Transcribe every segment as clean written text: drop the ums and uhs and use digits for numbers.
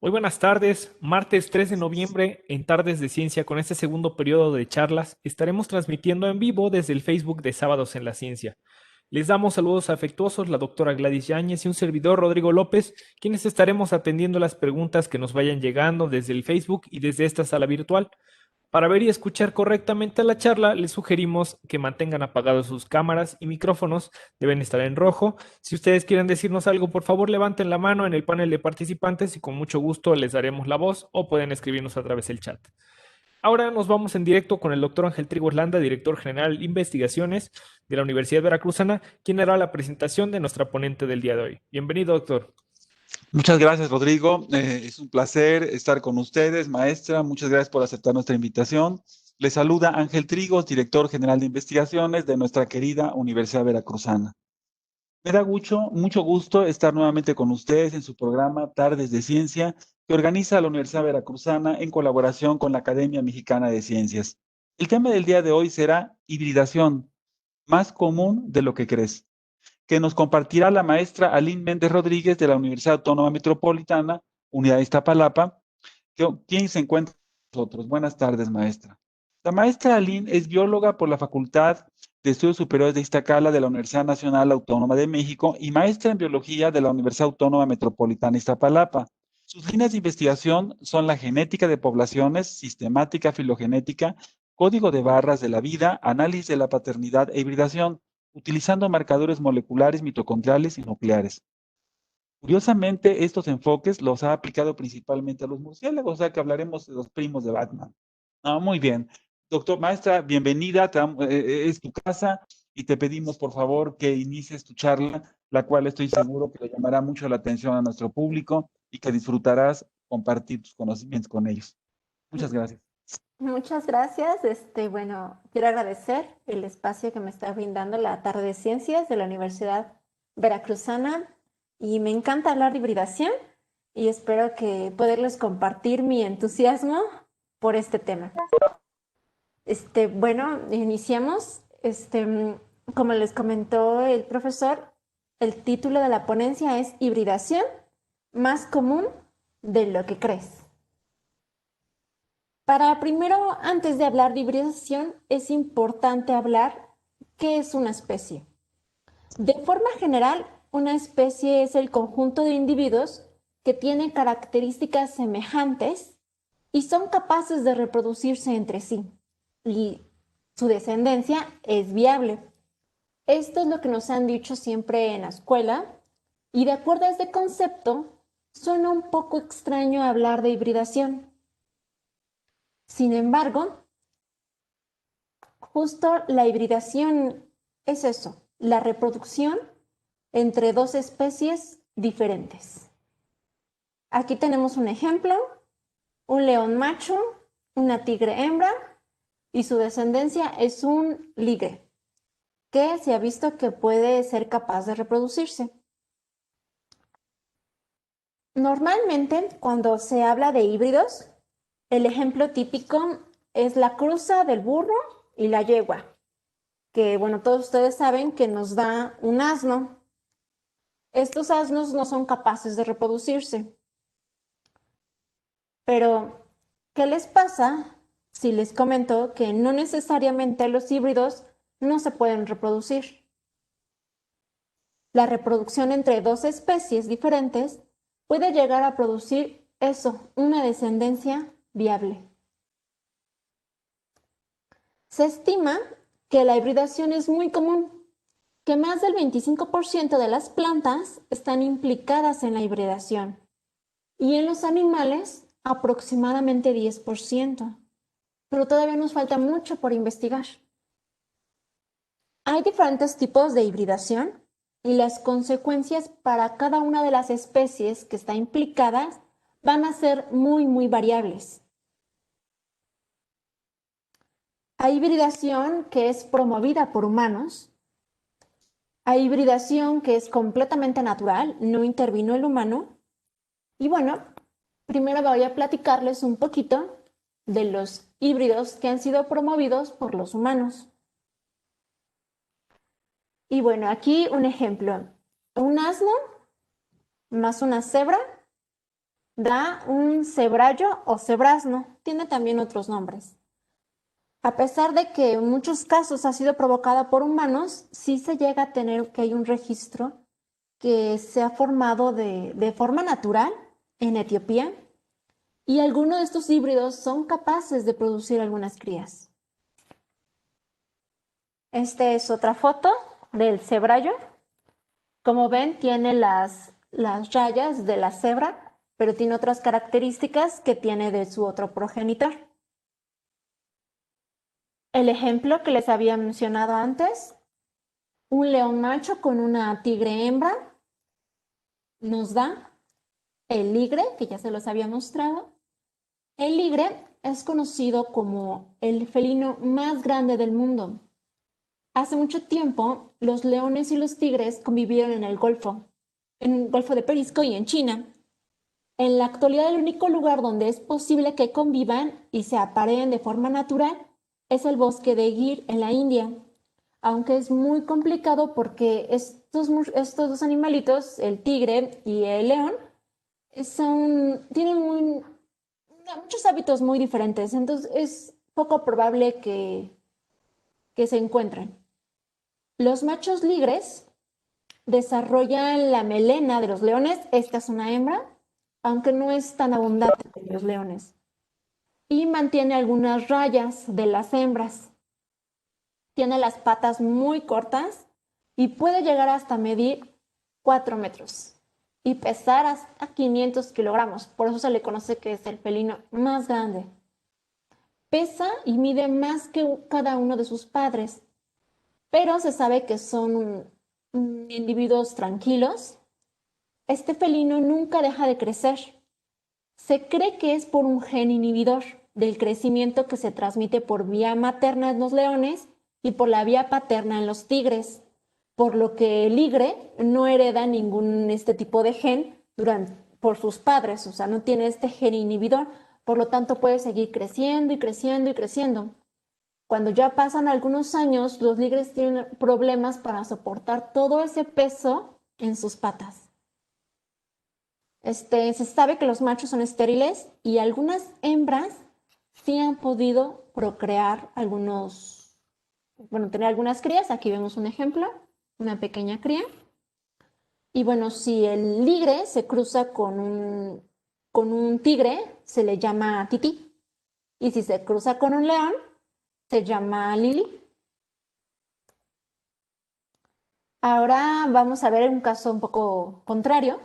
Muy buenas tardes, martes 3 de noviembre en Tardes de Ciencia con este segundo periodo de charlas estaremos transmitiendo en vivo desde el Facebook de Sábados en la Ciencia. Les damos saludos afectuosos la doctora Gladys Yáñez y un servidor Rodrigo López, quienes estaremos atendiendo las preguntas que nos vayan llegando desde el Facebook y desde esta sala virtual. Para ver y escuchar correctamente la charla, les sugerimos que mantengan apagados sus cámaras y micrófonos, deben estar en rojo. Si ustedes quieren decirnos algo, por favor levanten la mano en el panel de participantes y con mucho gusto les daremos la voz o pueden escribirnos a través del chat. Ahora nos vamos en directo con el doctor Ángel Trigo Irlanda, director general de investigaciones de la Universidad Veracruzana, quien hará la presentación de nuestra ponente del día de hoy. Bienvenido, doctor. Muchas gracias, Rodrigo. Es un placer estar con ustedes, maestra. Muchas gracias por aceptar nuestra invitación. Les saluda Ángel Trigos, director general de investigaciones de nuestra querida Universidad Veracruzana. Me da mucho gusto estar nuevamente con ustedes en su programa Tardes de Ciencia, que organiza la Universidad Veracruzana en colaboración con la Academia Mexicana de Ciencias. El tema del día de hoy será hibridación, más común de lo que crees, que nos compartirá la maestra Aline Méndez Rodríguez de la Universidad Autónoma Metropolitana, Unidad de Iztapalapa, quien se encuentra con nosotros. Buenas tardes, maestra. La maestra Aline es bióloga por la Facultad de Estudios Superiores de Iztacala de la Universidad Nacional Autónoma de México y maestra en biología de la Universidad Autónoma Metropolitana Iztapalapa. Sus líneas de investigación son la genética de poblaciones, sistemática filogenética, código de barras de la vida, análisis de la paternidad e hibridación, utilizando marcadores moleculares, mitocondriales y nucleares. Curiosamente, estos enfoques los ha aplicado principalmente a los murciélagos, o sea que hablaremos de los primos de Batman. Ah, muy bien. Doctor, maestra, bienvenida, es tu casa y te pedimos por favor que inicies tu charla, la cual estoy seguro que le llamará mucho la atención a nuestro público y que disfrutarás compartir tus conocimientos con ellos. Muchas gracias. Muchas gracias. Bueno, quiero agradecer el espacio que me está brindando la Tarde de Ciencias de la Universidad Veracruzana y me encanta hablar de hibridación y espero que poderles compartir mi entusiasmo por este tema. Bueno, iniciamos. Como les comentó el profesor, el título de la ponencia es Hibridación, más común de lo que crees. Para primero, antes de hablar de hibridación, es importante hablar qué es una especie. De forma general, una especie es el conjunto de individuos que tienen características semejantes y son capaces de reproducirse entre sí, y su descendencia es viable. Esto es lo que nos han dicho siempre en la escuela, y de acuerdo a este concepto, suena un poco extraño hablar de hibridación. Sin embargo, justo la hibridación es eso, la reproducción entre dos especies diferentes. Aquí tenemos un ejemplo, un león macho, una tigre hembra y su descendencia es un ligre, que se ha visto que puede ser capaz de reproducirse. Normalmente, cuando se habla de híbridos, el ejemplo típico es la cruza del burro y la yegua, que bueno, todos ustedes saben que nos da un asno. Estos asnos no son capaces de reproducirse. Pero, ¿qué les pasa si les comento que no necesariamente los híbridos no se pueden reproducir? La reproducción entre dos especies diferentes puede llegar a producir eso, una descendencia viable. Se estima que la hibridación es muy común, que más del 25% de las plantas están implicadas en la hibridación y en los animales aproximadamente 10%, pero todavía nos falta mucho por investigar. Hay diferentes tipos de hibridación y las consecuencias para cada una de las especies que está implicadas van a ser muy variables. Hay hibridación que es promovida por humanos. Hay hibridación que es completamente natural, no intervino el humano. Y bueno, primero voy a platicarles un poquito de los híbridos que han sido promovidos por los humanos. Y bueno, aquí un ejemplo. Un asno más una cebra da un cebrallo o cebrazno. Tiene también otros nombres. A pesar de que en muchos casos ha sido provocada por humanos, sí se llega a tener que hay un registro que se ha formado de forma natural en Etiopía y algunos de estos híbridos son capaces de producir algunas crías. Esta es otra foto del cebrallo. Como ven, tiene las rayas de la cebra, pero tiene otras características que tiene de su otro progenitor. El ejemplo que les había mencionado antes, un león macho con una tigre hembra, nos da el ligre, que ya se los había mostrado. El ligre es conocido como el felino más grande del mundo. Hace mucho tiempo, los leones y los tigres convivieron en el Golfo de Perisco y en China. En la actualidad, el único lugar donde es posible que convivan y se apareen de forma natural es el bosque de Gir en la India, aunque es muy complicado porque estos dos animalitos, el tigre y el león, tienen muchos hábitos muy diferentes, entonces es poco probable que se encuentren. Los machos ligres desarrollan la melena de los leones, esta es una hembra, aunque no es tan abundante como los leones, y mantiene algunas rayas de las hembras. Tiene las patas muy cortas y puede llegar hasta medir 4 metros y pesar hasta 500 kilogramos, por eso se le conoce que es el felino más grande. Pesa y mide más que cada uno de sus padres, pero se sabe que son individuos tranquilos. Este felino nunca deja de crecer. Se cree que es por un gen inhibidor del crecimiento que se transmite por vía materna en los leones y por la vía paterna en los tigres, por lo que el ligre no hereda ningún tipo de gen por sus padres, o sea, no tiene este gen inhibidor, por lo tanto puede seguir creciendo y creciendo y creciendo. Cuando ya pasan algunos años, los ligres tienen problemas para soportar todo ese peso en sus patas. Se sabe que los machos son estériles y algunas hembras sí han podido procrear tener algunas crías. Aquí vemos un ejemplo, una pequeña cría. Y bueno, si el ligre se cruza con un tigre, se le llama tití. Y si se cruza con un león, se llama lili. Ahora vamos a ver un caso un poco contrario.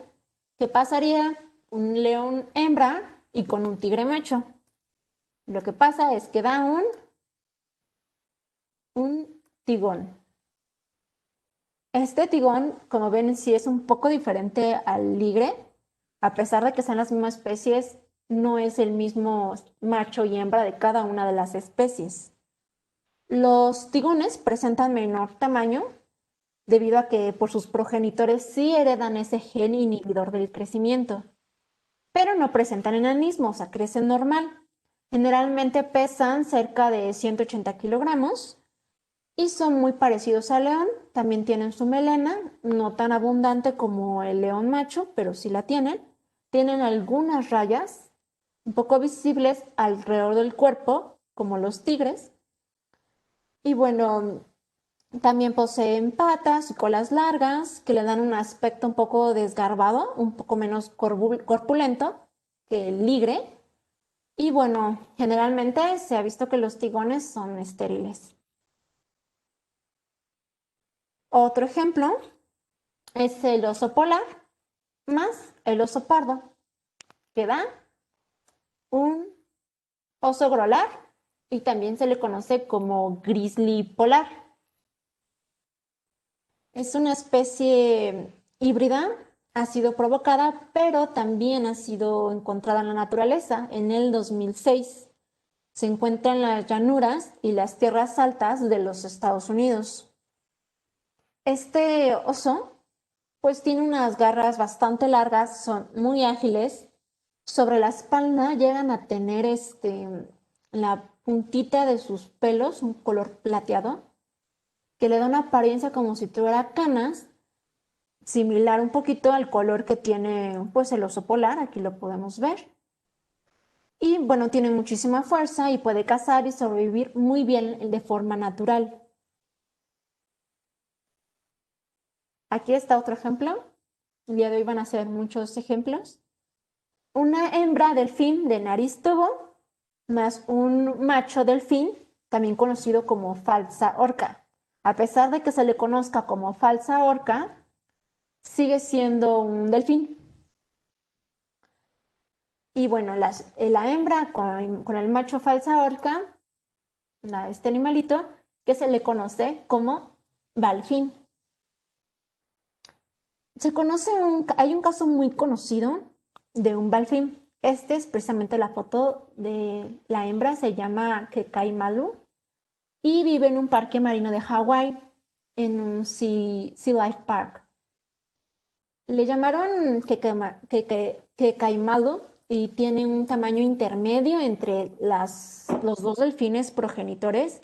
¿Qué pasaría un león hembra y con un tigre macho? Lo que pasa es que da un tigón. Este tigón, como ven, sí es un poco diferente al ligre. A pesar de que sean las mismas especies, no es el mismo macho y hembra de cada una de las especies. Los tigones presentan menor tamaño debido a que por sus progenitores sí heredan ese gen inhibidor del crecimiento, pero no presentan enanismo, o sea, crecen normal. Generalmente pesan cerca de 180 kilogramos y son muy parecidos al león. También tienen su melena, no tan abundante como el león macho, pero sí la tienen. Tienen algunas rayas un poco visibles alrededor del cuerpo, como los tigres. Y bueno, también poseen patas y colas largas que le dan un aspecto un poco desgarbado, un poco menos corpulento que el ligre. Y bueno, generalmente se ha visto que los tigones son estériles. Otro ejemplo es el oso polar más el oso pardo, que da un oso grolar y también se le conoce como grizzly polar. Es una especie híbrida, ha sido provocada, pero también ha sido encontrada en la naturaleza. En el 2006 se encuentra en las llanuras y las tierras altas de los Estados Unidos. Este oso pues tiene unas garras bastante largas, son muy ágiles. Sobre la espalda llegan a tener la puntita de sus pelos, un color plateado, que le da una apariencia como si tuviera canas, similar un poquito al color que tiene pues el oso polar, aquí lo podemos ver. Y bueno, tiene muchísima fuerza y puede cazar y sobrevivir muy bien de forma natural. Aquí está otro ejemplo. El día de hoy van a ser muchos ejemplos. Una hembra delfín de nariz tubo más un macho delfín, también conocido como falsa orca. A pesar de que se le conozca como falsa orca, sigue siendo un delfín. Y bueno, la hembra con el macho falsa orca, este animalito, que se le conoce como balfín. Hay un caso muy conocido de un balfín. Este es precisamente la foto de la hembra, se llama Kekaimalu y vive en un parque marino de Hawái, en un Sea Life Park. Le llamaron Kekaimalu y tiene un tamaño intermedio entre los dos delfines progenitores.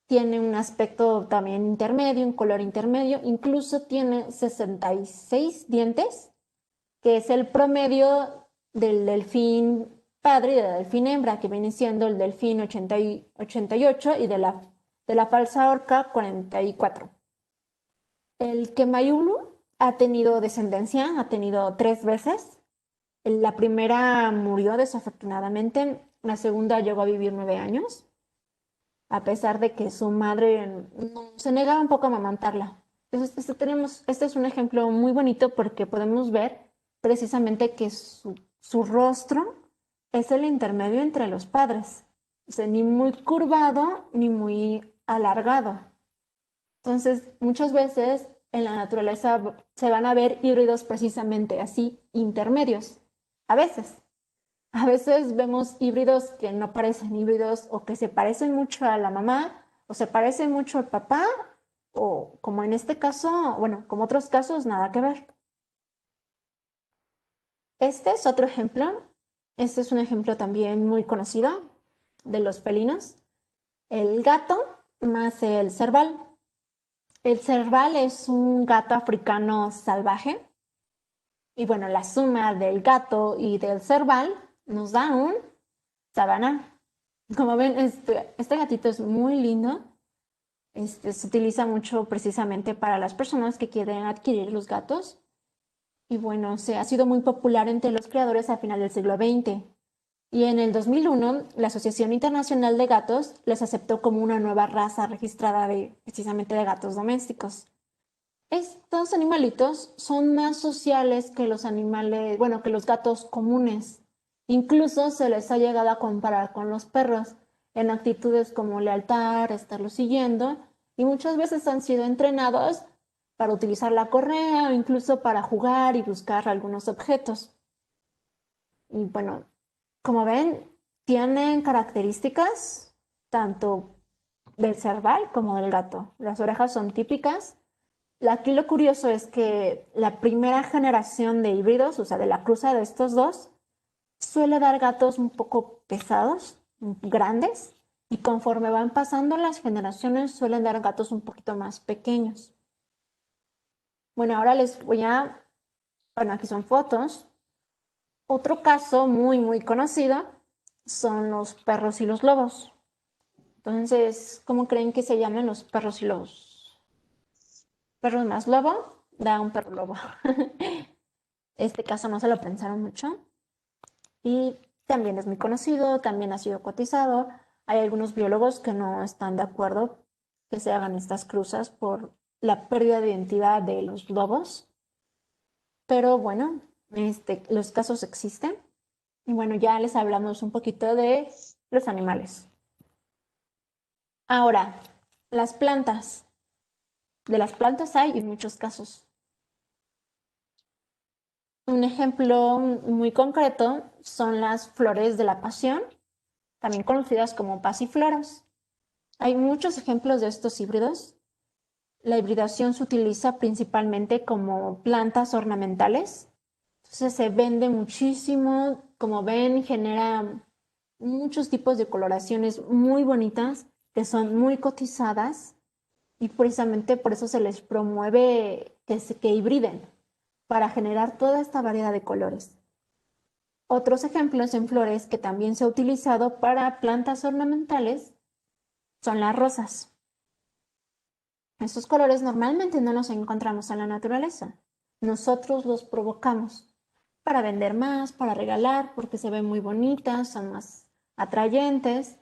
Tiene un aspecto también intermedio, un color intermedio, incluso tiene 66 dientes, que es el promedio del delfín padre y de la delfín hembra, que viene siendo el delfín 88 y de la falsa orca 44. El Kemayulu ha tenido descendencia, ha tenido 3 veces. La primera murió desafortunadamente, la segunda llegó a vivir 9 años, a pesar de que su madre se negaba un poco a amamantarla. Entonces, este es un ejemplo muy bonito porque podemos ver precisamente que su rostro es el intermedio entre los padres. O sea, ni muy curvado ni muy alargado. Entonces, muchas veces en la naturaleza se van a ver híbridos precisamente así, intermedios. A veces. A veces vemos híbridos que no parecen híbridos o que se parecen mucho a la mamá o se parecen mucho al papá o como en este caso, bueno, como otros casos, nada que ver. Este es otro ejemplo. Este es un ejemplo también muy conocido de los felinos. El gato más el cerval. El cerval es un gato africano salvaje. Y bueno, la suma del gato y del cerval nos da un sabana. Como ven, este gatito es muy lindo. Se utiliza mucho precisamente para las personas que quieren adquirir los gatos. Y bueno, ha sido muy popular entre los creadores a final del siglo XX. Y en el 2001, la Asociación Internacional de Gatos los aceptó como una nueva raza registrada precisamente de gatos domésticos. Estos animalitos son más sociales que los animales, bueno, que los gatos comunes. Incluso se les ha llegado a comparar con los perros en actitudes como lealtad, estarlos siguiendo, y muchas veces han sido entrenados para utilizar la correa o incluso para jugar y buscar algunos objetos. Y bueno, como ven, tienen características tanto del cerval como del gato. Las orejas son típicas. Aquí lo curioso es que la primera generación de híbridos, o sea, de la cruza de estos dos, suele dar gatos un poco pesados, grandes, y conforme van pasando las generaciones suelen dar gatos un poquito más pequeños. Bueno, ahora bueno, aquí son fotos. Otro caso muy, muy conocido son los perros y los lobos. Entonces, ¿cómo creen que se llaman los perros y los perros más lobo? Da un perro lobo. Este caso no se lo pensaron mucho y también es muy conocido, también ha sido cotizado. Hay algunos biólogos que no están de acuerdo que se hagan estas cruzas por la pérdida de identidad de los lobos, pero bueno, los casos existen. Y bueno, ya les hablamos un poquito de los animales. Ahora, las plantas. De las plantas hay en muchos casos. Un ejemplo muy concreto son las flores de la pasión, también conocidas como pasifloras. Hay muchos ejemplos de estos híbridos. La hibridación se utiliza principalmente como plantas ornamentales. Entonces se vende muchísimo. Como ven, genera muchos tipos de coloraciones muy bonitas que son muy cotizadas y precisamente por eso se les promueve que hibriden para generar toda esta variedad de colores. Otros ejemplos en flores que también se ha utilizado para plantas ornamentales son las rosas. Estos colores normalmente no los encontramos en la naturaleza. Nosotros los provocamos para vender más, para regalar, porque se ven muy bonitas, son más atrayentes.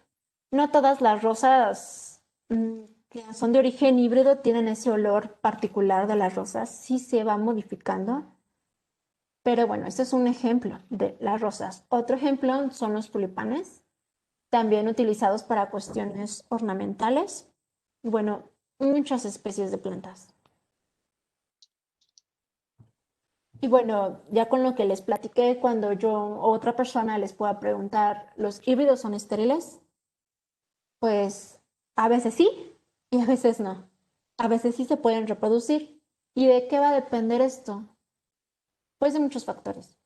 No todas las rosas que son de origen híbrido tienen ese olor particular de las rosas, sí se va modificando. Pero bueno, este es un ejemplo de las rosas. Otro ejemplo son los tulipanes, también utilizados para cuestiones ornamentales. Bueno, muchas especies de plantas. Y bueno, ya con lo que les platiqué, cuando yo o otra persona les pueda preguntar, ¿los híbridos son estériles? Pues a veces sí y a veces no. A veces sí se pueden reproducir. ¿Y de qué va a depender esto? Pues de muchos factores.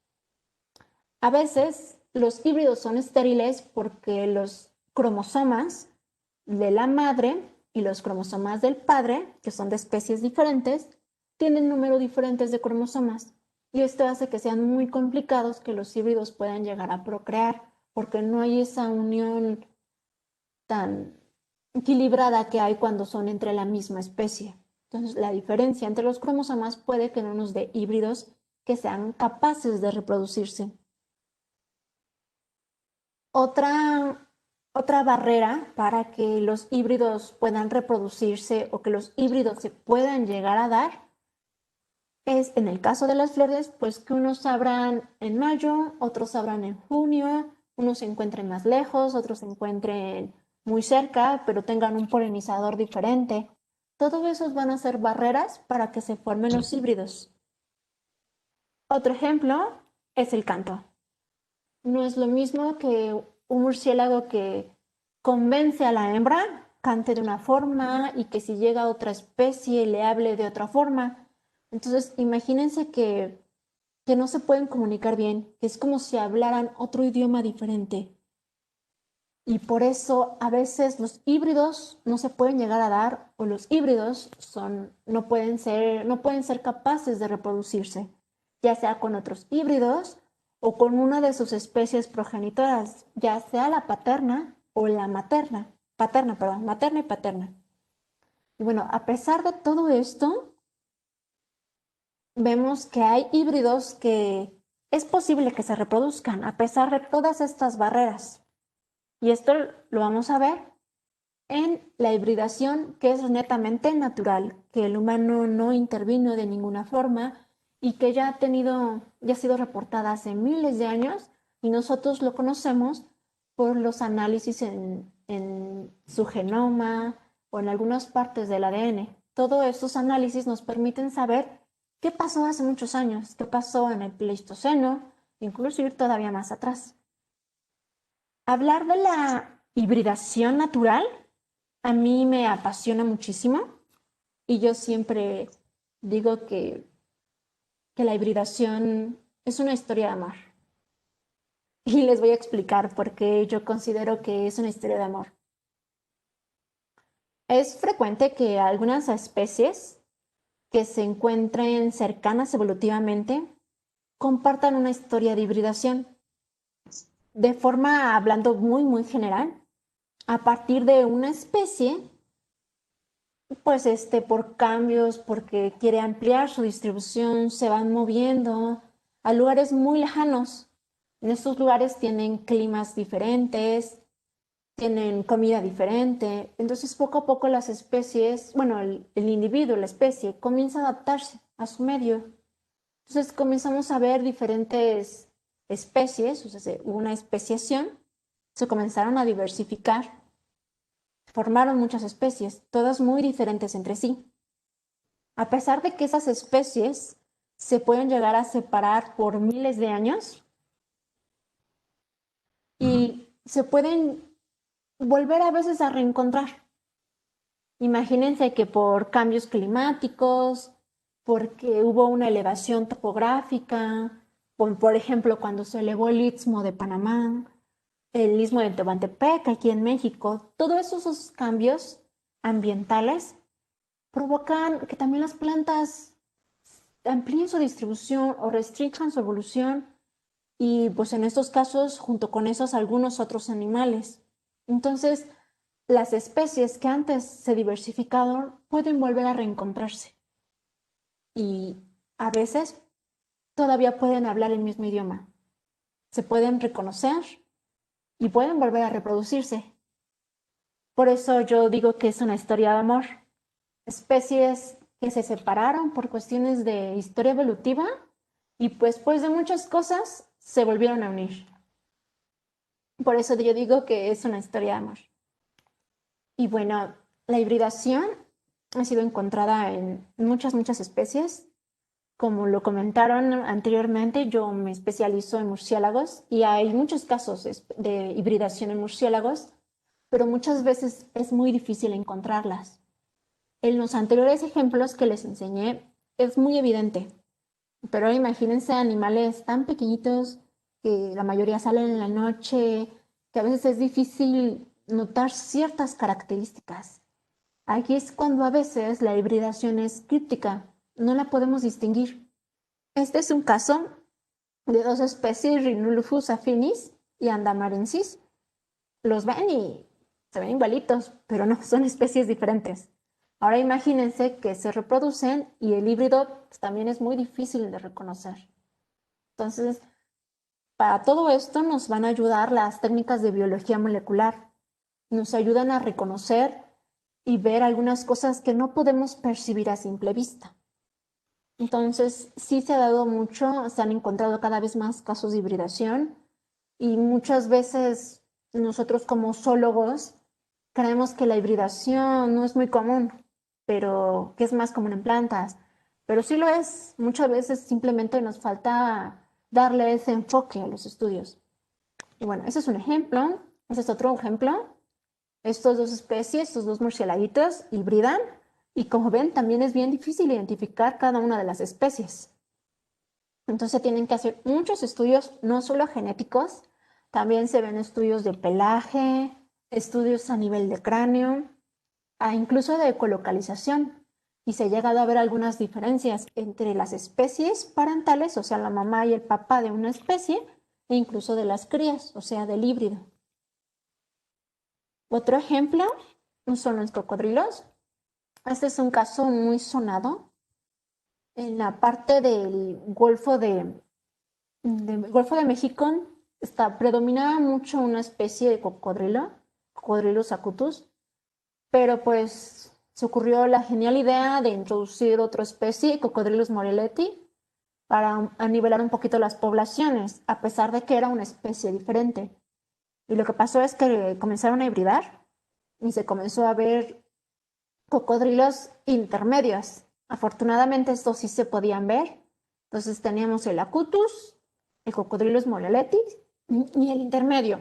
A veces los híbridos son estériles porque los cromosomas de la madre y los cromosomas del padre, que son de especies diferentes, tienen número diferentes de cromosomas. Y esto hace que sean muy complicados que los híbridos puedan llegar a procrear, porque no hay esa unión tan equilibrada que hay cuando son entre la misma especie. Entonces, la diferencia entre los cromosomas puede que no nos dé híbridos que sean capaces de reproducirse. Otra barrera para que los híbridos puedan reproducirse o que los híbridos se puedan llegar a dar es, en el caso de las flores, pues que unos abran en mayo, otros abran en junio, unos se encuentren más lejos, otros se encuentren muy cerca, pero tengan un polinizador diferente. Todo eso van a ser barreras para que se formen los híbridos. Otro ejemplo es el canto. No es lo mismo que un murciélago que convence a la hembra, cante de una forma y que si llega a otra especie le hable de otra forma. Entonces, imagínense que no se pueden comunicar bien, que es como si hablaran otro idioma diferente. Y por eso a veces los híbridos no se pueden llegar a dar o los híbridos no pueden ser capaces de reproducirse, ya sea con otros híbridos o con una de sus especies progenitoras, ya sea la paterna o la materna, materna y paterna. Y bueno, a pesar de todo esto, vemos que hay híbridos que es posible que se reproduzcan a pesar de todas estas barreras. Y esto lo vamos a ver en la hibridación, que es netamente natural, que el humano no intervino de ninguna forma y que ya ha sido reportada hace miles de años y nosotros lo conocemos por los análisis en su genoma o en algunas partes del ADN. Todos estos análisis nos permiten saber qué pasó hace muchos años, qué pasó en el Pleistoceno, incluso ir todavía más atrás. Hablar de la hibridación natural a mí me apasiona muchísimo y yo siempre digo que la hibridación es una historia de amor. Y les voy a explicar por qué yo considero que es una historia de amor. Es frecuente que algunas especies que se encuentren cercanas evolutivamente compartan una historia de hibridación. De forma, hablando muy general, a partir de una especie, pues por cambios, porque quiere ampliar su distribución, se van moviendo a lugares muy lejanos. En estos lugares tienen climas diferentes, tienen comida diferente. Entonces, poco a poco las especies, bueno, el individuo, la especie, comienza a adaptarse a su medio. Entonces, comenzamos a ver diferentes especies, o sea, hubo una especiación, se comenzaron a diversificar, formaron muchas especies, todas muy diferentes entre sí. A pesar de que esas especies se pueden llegar a separar por miles de años y se pueden volver a veces a reencontrar. Imagínense que por cambios climáticos, porque hubo una elevación topográfica, por ejemplo, cuando se elevó el Istmo de Panamá, el Istmo de Tehuantepec aquí en México, todos esos cambios ambientales provocan que también las plantas amplíen su distribución o restrinjan su evolución y pues en estos casos junto con esos algunos otros animales. Entonces, las especies que antes se diversificaron pueden volver a reencontrarse y a veces todavía pueden hablar el mismo idioma, se pueden reconocer y pueden volver a reproducirse. Por eso yo digo que es una historia de amor. Especies que se separaron por cuestiones de historia evolutiva y pues de muchas cosas se volvieron a unir. Por eso yo digo que es una historia de amor. Y bueno, la hibridación ha sido encontrada en muchas especies. Como lo comentaron anteriormente, yo me especializo en murciélagos y hay muchos casos de hibridación en murciélagos, pero muchas veces es muy difícil encontrarlas. En los anteriores ejemplos que les enseñé es muy evidente, pero ahora imagínense animales tan pequeñitos que la mayoría salen en la noche, que a veces es difícil notar ciertas características. Aquí es cuando a veces la hibridación es críptica, no la podemos distinguir. Este es un caso de dos especies, Rhinoluphus affinis y Andamarensis. Los ven y se ven igualitos, pero no, son especies diferentes. Ahora imagínense que se reproducen y el híbrido también es muy difícil de reconocer. Entonces, para todo esto nos van a ayudar las técnicas de biología molecular. Nos ayudan a reconocer y ver algunas cosas que no podemos percibir a simple vista. Entonces, sí se ha dado mucho, se han encontrado cada vez más casos de hibridación y muchas veces nosotros como zoólogos creemos que la hibridación no es muy común, pero que es más común en plantas. Pero sí lo es. Muchas veces simplemente nos falta darle ese enfoque a los estudios. Y bueno, ese es un ejemplo. Ese es otro ejemplo. Estas dos especies, estos dos murciélaguitos, hibridan y como ven, también es bien difícil identificar cada una de las especies. Entonces tienen que hacer muchos estudios, no solo genéticos, también se ven estudios de pelaje, estudios a nivel de cráneo, incluso de ecolocalización. Y se ha llegado a ver algunas diferencias entre las especies parentales, o sea, la mamá y el papá de una especie, e incluso de las crías, o sea, del híbrido. Otro ejemplo son los cocodrilos. Este es un caso muy sonado. En la parte del Golfo de México predominaba mucho una especie de cocodrilo, Cocodrilus acutus, pero pues se ocurrió la genial idea de introducir otra especie, Cocodrilus moreleti, para nivelar un poquito las poblaciones, a pesar de que era una especie diferente. Y lo que pasó es que comenzaron a hibridar y se comenzó a ver cocodrilos intermedios. Afortunadamente estos sí se podían ver. Entonces teníamos el acutus, el Cocodrilus moreletis y el intermedio.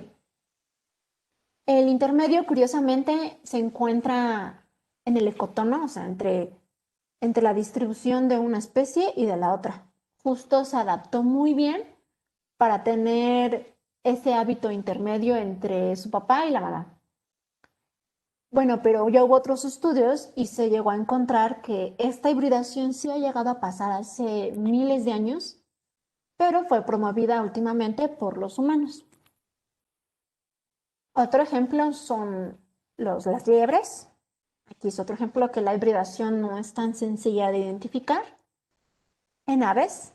El intermedio, curiosamente, se encuentra en el ecotono, o sea, entre la distribución de una especie y de la otra. Justo se adaptó muy bien para tener ese hábito intermedio entre su papá y la mamá. Bueno, pero ya hubo otros estudios y se llegó a encontrar que esta hibridación sí ha llegado a pasar hace miles de años, pero fue promovida últimamente por los humanos. Otro ejemplo son las liebres. Aquí es otro ejemplo que la hibridación no es tan sencilla de identificar. En aves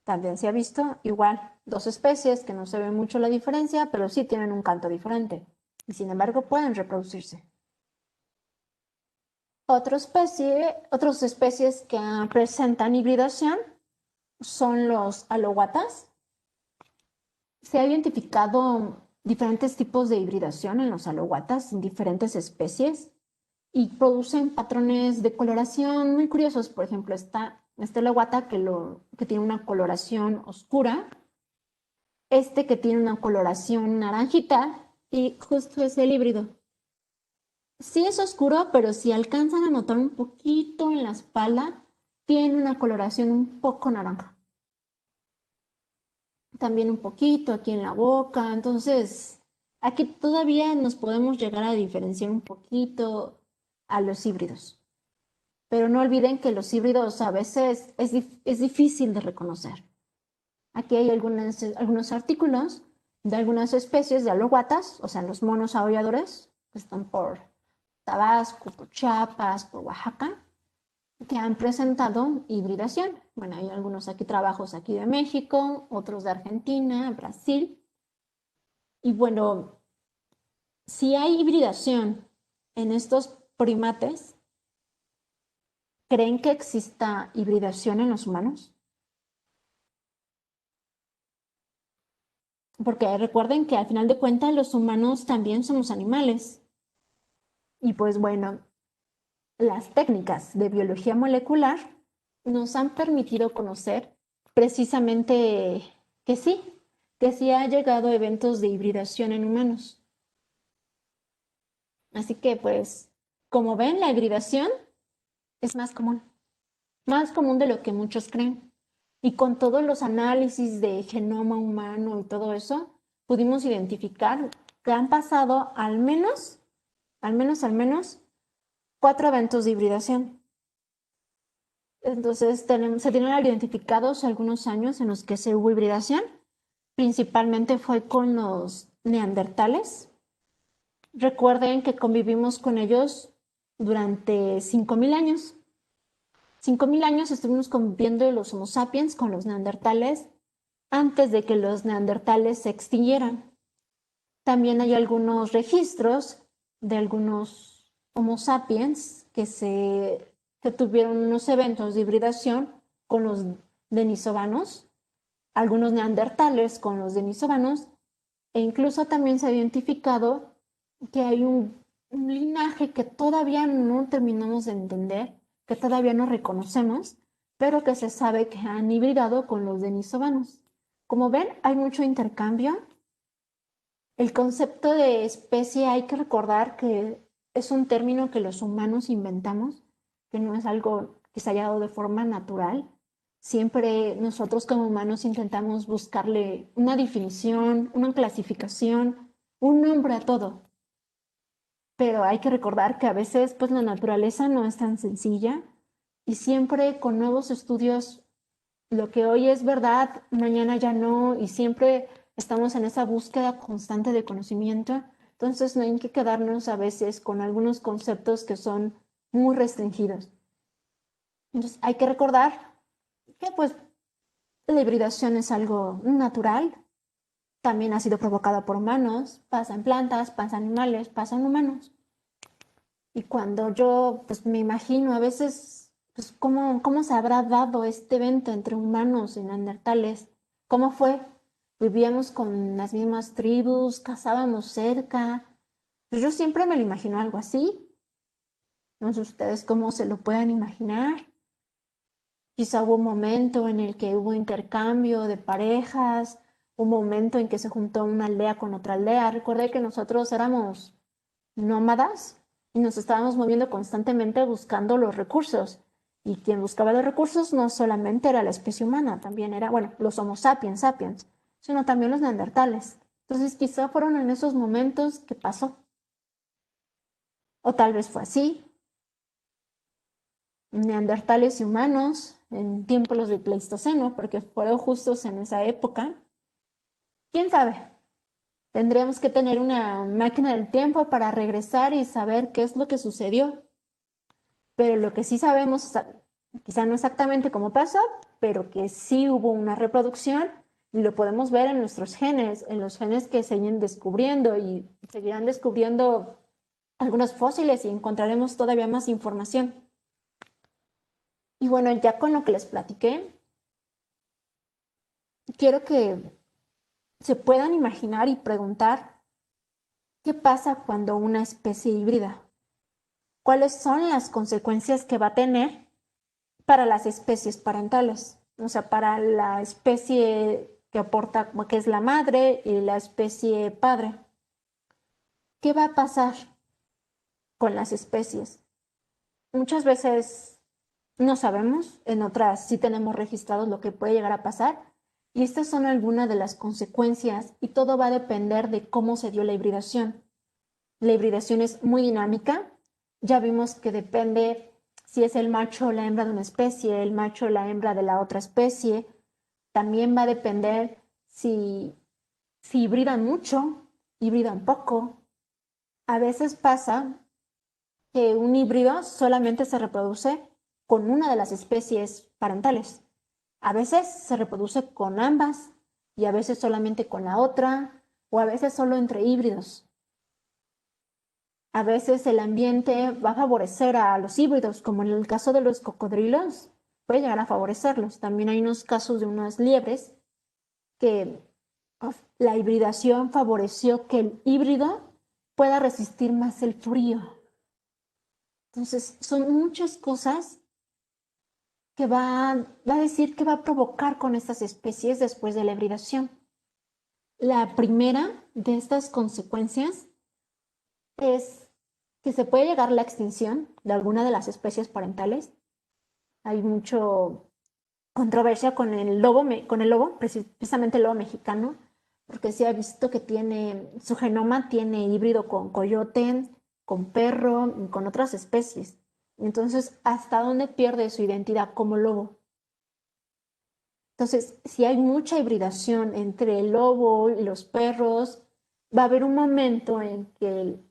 también se ha visto igual dos especies que no se ve mucho la diferencia, pero sí tienen un canto diferente y sin embargo pueden reproducirse. Otras especies que presentan hibridación son los alohuatas. Se ha identificado diferentes tipos de hibridación en los alohuatas, en diferentes especies, y producen patrones de coloración muy curiosos. Por ejemplo, está este alohuata que tiene una coloración oscura, este que tiene una coloración naranjita, y justo es el híbrido. Sí es oscuro, pero si alcanzan a notar un poquito en la espalda, tiene una coloración un poco naranja. También un poquito aquí en la boca. Entonces, aquí todavía nos podemos llegar a diferenciar un poquito a los híbridos. pero no olviden que los híbridos a veces es difícil de reconocer. Aquí hay algunos artículos de algunas especies de alohuatas, o sea, los monos aulladores, que están por Tabasco, por Chiapas, por Oaxaca, que han presentado hibridación. Bueno, hay algunos trabajos aquí de México, otros de Argentina, Brasil. Y bueno, si hay hibridación en estos primates, ¿creen que exista hibridación en los humanos? Porque recuerden que al final de cuentas los humanos también somos animales. Y pues bueno, las técnicas de biología molecular nos han permitido conocer precisamente que sí ha llegado a eventos de hibridación en humanos. Así que pues, como ven, la hibridación es más común de lo que muchos creen. Y con todos los análisis de genoma humano y todo eso, pudimos identificar que han pasado al menos 4 eventos de hibridación. Entonces, se tienen identificados algunos años en los que se hubo hibridación. Principalmente fue con los neandertales. Recuerden que convivimos con ellos durante 5.000 años. 5.000 años estuvimos conviviendo los Homo sapiens con los neandertales antes de que los neandertales se extinguieran. También hay algunos registros de algunos Homo sapiens que tuvieron unos eventos de hibridación con los denisovanos, algunos neandertales con los denisovanos, e incluso también se ha identificado que hay un linaje que todavía no terminamos de entender, que todavía no reconocemos, pero que se sabe que han hibridado con los denisovanos. Como ven, hay mucho intercambio. El concepto de especie hay que recordar que es un término que los humanos inventamos, que no es algo que se haya dado de forma natural. Siempre nosotros como humanos intentamos buscarle una definición, una clasificación, un nombre a todo. Pero hay que recordar que a veces pues la naturaleza no es tan sencilla y siempre con nuevos estudios lo que hoy es verdad, mañana ya no, y siempre estamos en esa búsqueda constante de conocimiento. Entonces no hay que quedarnos a veces con algunos conceptos que son muy restringidos. Entonces hay que recordar que pues la hibridación es algo natural, también ha sido provocada por humanos, pasa en plantas, pasa en animales, pasa en humanos. Y cuando yo pues me imagino a veces pues cómo se habrá dado este evento entre humanos y neandertales, cómo fue, vivíamos con las mismas tribus, cazábamos cerca, pues yo siempre me lo imagino algo así. No sé ustedes cómo se lo puedan imaginar. Quizá hubo un momento en el que hubo intercambio de parejas, un momento en que se juntó una aldea con otra aldea. Recuerde que nosotros éramos nómadas y nos estábamos moviendo constantemente buscando los recursos. Y quien buscaba los recursos no solamente era la especie humana, también era, bueno, los Homo sapiens, sino también los neandertales. Entonces quizá fueron en esos momentos que pasó. O tal vez fue así. Neandertales y humanos en tiempos del Pleistoceno, porque fueron justos en esa época. ¿Quién sabe? Tendríamos que tener una máquina del tiempo para regresar y saber qué es lo que sucedió. Pero lo que sí sabemos, quizá no exactamente cómo pasó, pero que sí hubo una reproducción y lo podemos ver en nuestros genes, en los genes que siguen descubriendo y seguirán descubriendo algunos fósiles y encontraremos todavía más información. Y bueno, ya con lo que les platiqué, quiero que se puedan imaginar y preguntar qué pasa cuando una especie híbrida. ¿Cuáles son las consecuencias que va a tener para las especies parentales? O sea, para la especie que aporta, que es la madre, y la especie padre. ¿Qué va a pasar con las especies? Muchas veces no sabemos, en otras sí tenemos registrados lo que puede llegar a pasar, y estas son algunas de las consecuencias, y todo va a depender de cómo se dio la hibridación. La hibridación es muy dinámica, ya vimos que depende si es el macho o la hembra de una especie, el macho o la hembra de la otra especie. También va a depender si hibridan mucho, hibridan poco. A veces pasa que un híbrido solamente se reproduce con una de las especies parentales. A veces se reproduce con ambas y a veces solamente con la otra o a veces solo entre híbridos. A veces el ambiente va a favorecer a los híbridos, como en el caso de los cocodrilos, puede llegar a favorecerlos. También hay unos casos de unas liebres que la hibridación favoreció que el híbrido pueda resistir más el frío. Entonces, son muchas cosas que va a decir que va a provocar con estas especies después de la hibridación. La primera de estas consecuencias es que se puede llegar a la extinción de alguna de las especies parentales. Hay mucha controversia con el lobo, precisamente el lobo mexicano, porque se ha visto que su genoma tiene híbrido con coyote, con perro y con otras especies. Entonces, ¿hasta dónde pierde su identidad como lobo? Entonces, si hay mucha hibridación entre el lobo y los perros, va a haber un momento en que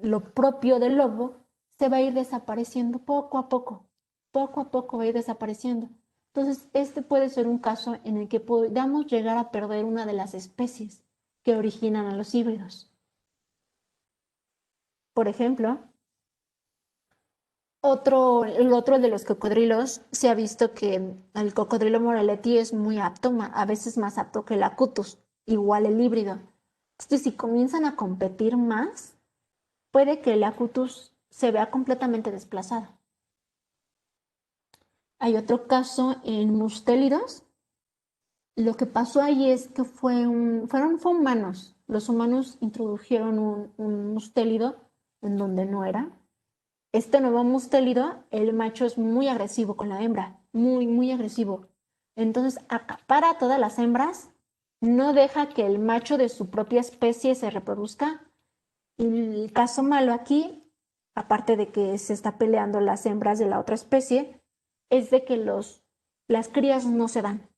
lo propio del lobo se va a ir desapareciendo poco a poco va a ir desapareciendo. Entonces, este puede ser un caso en el que podamos llegar a perder una de las especies que originan a los híbridos. Por ejemplo, el otro de los cocodrilos, se ha visto que el cocodrilo Morelletti es muy apto, a veces más apto que el acutus, igual el híbrido. Entonces, si comienzan a competir más, puede que el acutus se vea completamente desplazado. Hay otro caso en mustélidos. Lo que pasó ahí es que fue humanos. Los humanos introdujeron un mustélido en donde no era. Este nuevo mustélido, el macho es muy agresivo con la hembra, muy, muy agresivo. Entonces acapara a todas las hembras, no deja que el macho de su propia especie se reproduzca. Y el caso malo aquí, aparte de que se está peleando las hembras de la otra especie, es de que las crías no se dan.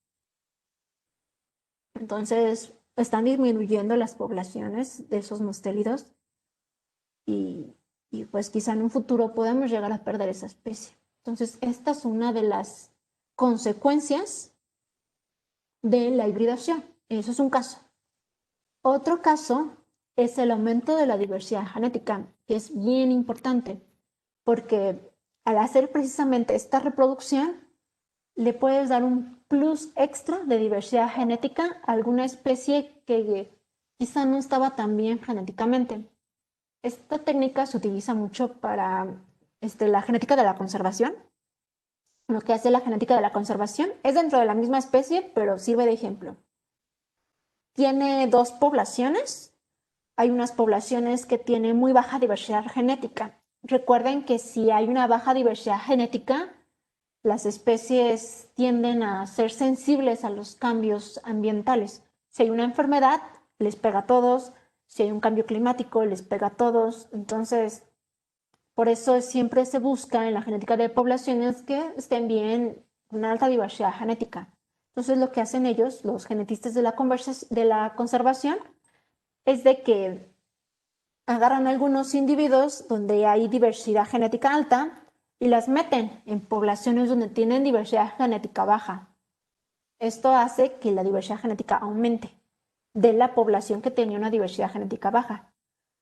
Entonces, están disminuyendo las poblaciones de esos mustélidos y pues quizá en un futuro podamos llegar a perder esa especie. Entonces, esta es una de las consecuencias de la hibridación. Eso es un caso. Otro caso es el aumento de la diversidad genética, que es bien importante, porque al hacer precisamente esta reproducción, le puedes dar un plus extra de diversidad genética a alguna especie que quizá no estaba tan bien genéticamente. Esta técnica se utiliza mucho para la genética de la conservación. Lo que hace la genética de la conservación es dentro de la misma especie, pero sirve de ejemplo. Tiene dos poblaciones. Hay unas poblaciones que tienen muy baja diversidad genética. Recuerden que si hay una baja diversidad genética, las especies tienden a ser sensibles a los cambios ambientales. Si hay una enfermedad, les pega a todos. Si hay un cambio climático, les pega a todos. Entonces, por eso siempre se busca en la genética de poblaciones que estén bien, con una alta diversidad genética. Entonces, lo que hacen ellos, los genetistas de la conservación, es de que agarran algunos individuos donde hay diversidad genética alta y las meten en poblaciones donde tienen diversidad genética baja. Esto hace que la diversidad genética aumente de la población que tenía una diversidad genética baja.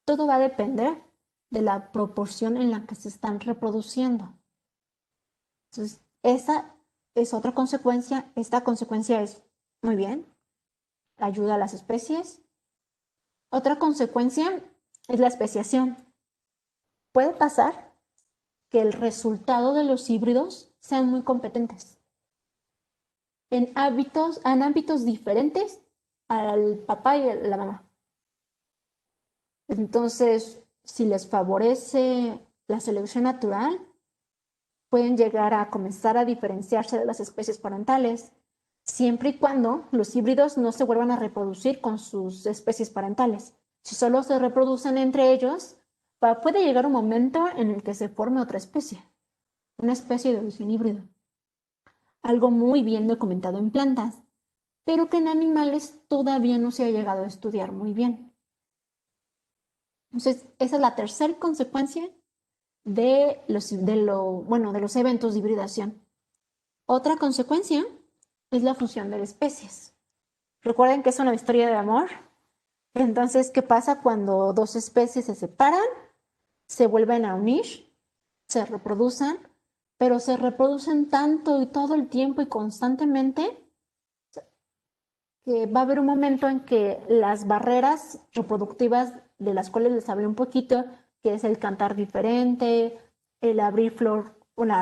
Todo va a depender de la proporción en la que se están reproduciendo. Entonces, esa es otra consecuencia. Esta consecuencia es muy bien, ayuda a las especies. Otra consecuencia es la especiación. Puede pasar que el resultado de los híbridos sean muy competentes en ámbitos diferentes al papá y a la mamá. Entonces, si les favorece la selección natural, pueden llegar a comenzar a diferenciarse de las especies parentales, siempre y cuando los híbridos no se vuelvan a reproducir con sus especies parentales. Si solo se reproducen entre ellos, puede llegar un momento en el que se forme otra especie. una especie de origen híbrido. Algo muy bien documentado en plantas, pero que en animales todavía no se ha llegado a estudiar muy bien. Entonces, esa es la tercera consecuencia de los eventos de hibridación. Otra consecuencia es la fusión de especies. Recuerden que es una historia de amor. Entonces, ¿qué pasa cuando dos especies se separan, se vuelven a unir, se reproducen, pero se reproducen tanto y todo el tiempo y constantemente que va a haber un momento en que las barreras reproductivas de las cuales les hablé un poquito, que es el cantar diferente, el abrir flor,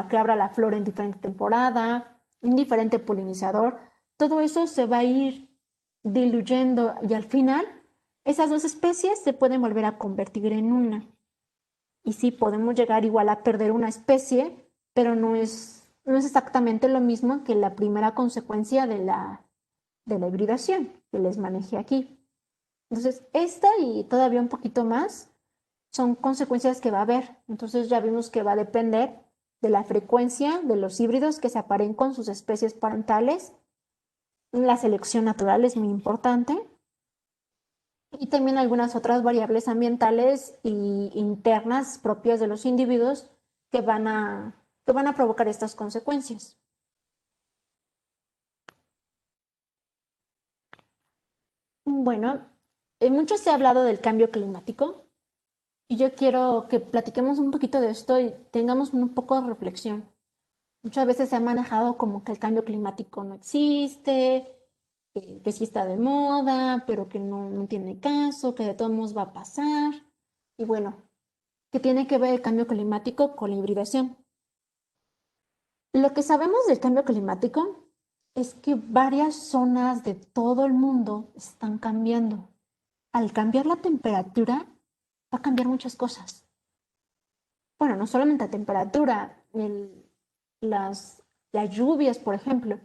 que abra la flor en diferente temporada, un diferente polinizador, todo eso se va a ir diluyendo y al final esas dos especies se pueden volver a convertir en una. Y sí, podemos llegar igual a perder una especie, pero no es exactamente lo mismo que la primera consecuencia de la hibridación que les manejé aquí. Entonces, esta y todavía un poquito más son consecuencias que va a haber. Entonces, ya vimos que va a depender de la frecuencia de los híbridos que se aparen con sus especies parentales. La selección natural es muy importante. Y también algunas otras variables ambientales e internas propias de los individuos que van a provocar estas consecuencias. Bueno, mucho se ha hablado del cambio climático y yo quiero que platiquemos un poquito de esto y tengamos un poco de reflexión. Muchas veces se ha manejado como que el cambio climático no existe, que sí está de moda, pero que no tiene caso, que de todos modos va a pasar. Y bueno, ¿qué tiene que ver el cambio climático con la hibridación? Lo que sabemos del cambio climático es que varias zonas de todo el mundo están cambiando. Al cambiar la temperatura, va a cambiar muchas cosas. Bueno, no solamente la temperatura, las lluvias, por ejemplo.